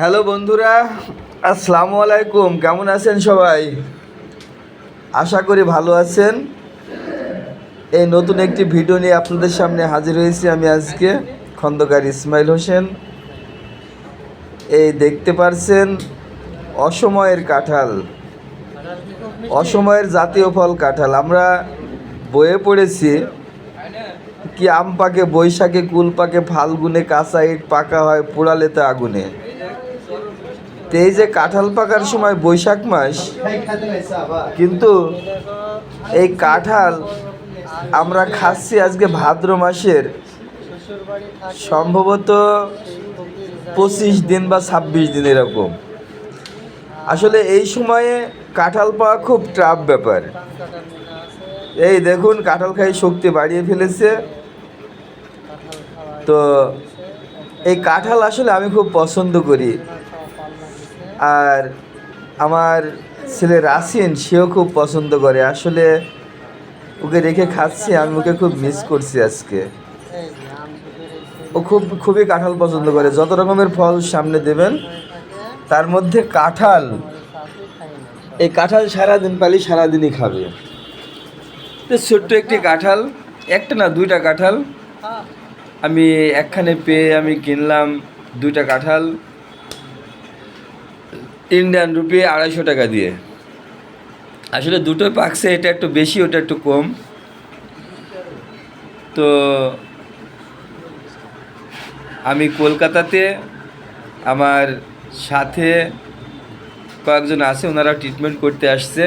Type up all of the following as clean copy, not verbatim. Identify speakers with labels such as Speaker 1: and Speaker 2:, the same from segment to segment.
Speaker 1: Hello বন্ধুরা, আসসালামু আলাইকুম। কেমন আছেন সবাই? আশা করি ভালো আছেন। এই নতুন একটি ভিডিও নিয়ে আপনাদের সামনে হাজির হয়েছি আমি আজকে, খন্দকার ইসমাইল হোসেন। এই দেখতে পারছেন অসময়ের কাঁঠাল, অসময়ের জাতীয় ফল কাঁঠাল। আমরা বইয়ে পড়েছি কি আম পাকে বৈশাখে, কুল পাকে ফাল্গুনে, কাঁচা ইট পাকা হয় পোড়ালেতে আগুনে। তো এই যে কাঁঠাল পাকার সময় বৈশাখ মাস, কিন্তু এই কাঁঠাল আমরা খাচ্ছি আজকে ভাদ্র মাসের সম্ভবত 25 দিন বা 26 দিন এরকম। আসলে এই সময়ে কাঁঠাল পাওয়া খুব টাফ ব্যাপার। এই দেখুন কাঁঠাল খাই শক্তি বাড়িয়ে ফেলেছে। তো এই কাঁঠাল আসলে আমি খুব পছন্দ করি, আর আমার ছেলে রাসিন সেও খুব পছন্দ করে। আসলে ওকে রেখে খাচ্ছি, আমি ওকে খুব মিস করছি আজকে। ও খুবই কাঁঠাল পছন্দ করে। যত রকমের ফল সামনে দেবেন তার মধ্যে কাঁঠাল, এই কাঁঠাল সারাদিন পালি সারাদিনই খাবে। তো ছোট্ট একটি কাঁঠাল, একটা না দুইটা কাঁঠাল আমি একখানে পেয়ে আমি কিনলাম। দুইটা কাঁঠাল ইন্ডিয়ান রুপি 250 টাকা দিয়ে। আসলে দুটোই পাকছে, এটা একটু বেশি ওটা একটু কম। তো আমি কলকাতাতে, আমার সাথে কয়েকজন আছে, ওনারা ট্রিটমেন্ট করতে আসছে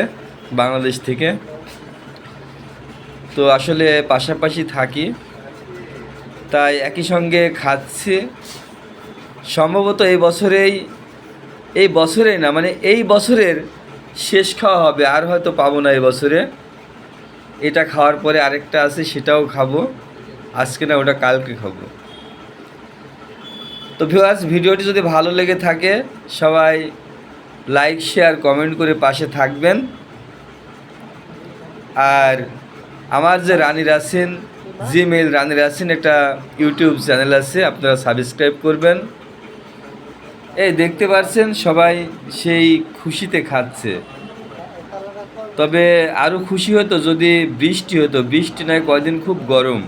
Speaker 1: বাংলাদেশ থেকে। তো আসলে পাশাপাশি থাকি, তাই একই সঙ্গে খাচ্ছি। সম্ভবত এই বছরেই না, মানে এই বছরের শেষ খাওয়া হবে, আর হয়তো পাবো না এই বছরে। এটা খাওয়ার পরে আরেকটা আছে, সেটাও খাবো। আজকে না, ওটা কালকে খাবো। তো ভিউয়ার্স, ভিডিওটি যদি ভালো লেগে থাকে সবাই লাইক, শেয়ার, কমেন্ট করে পাশে থাকবেন। আর আমার যে রানী রাসিন, জিমেইল রানী রাসিন, একটা ইউটিউব চ্যানেল আছে, আপনারা সাবস্ক্রাইব করবেন। এই দেখতে পাচ্ছেন সবাই সেই খুশিতে খাচ্ছে। তবে আরও খুশি হতো যদি বৃষ্টি হতো। বৃষ্টি নয়, কয়দিন খুব গরম,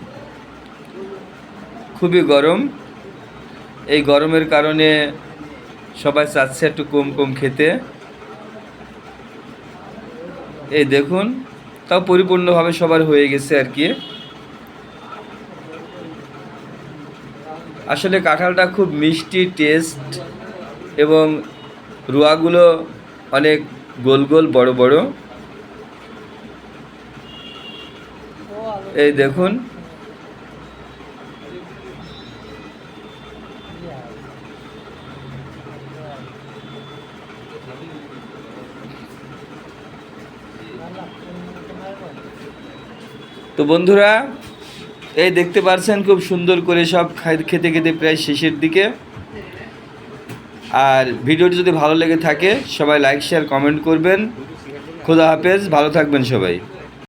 Speaker 1: খুবই গরম। এই গরমের কারণে সবাই চাচ্ছে একটু কম কম খেতে। এই দেখুন, তাও পরিপূর্ণভাবে সবার হয়ে গেছে আর কি। আসলে কাঁঠালটা খুব মিষ্টি টেস্ট, এবং রুয়াগুলো অনেক গোল গোল বড় বড়। এই দেখুন, তো বন্ধুরা এই দেখতে পাচ্ছেন খুব সুন্দর করে সব খেতে খেতে প্রায় শেষের দিকে। আর ভিডিওটি যদি ভালো লেগে থাকে সবাই লাইক, শেয়ার, কমেন্ট করবেন। খোদা হাফেজ, ভালো থাকবেন সবাই।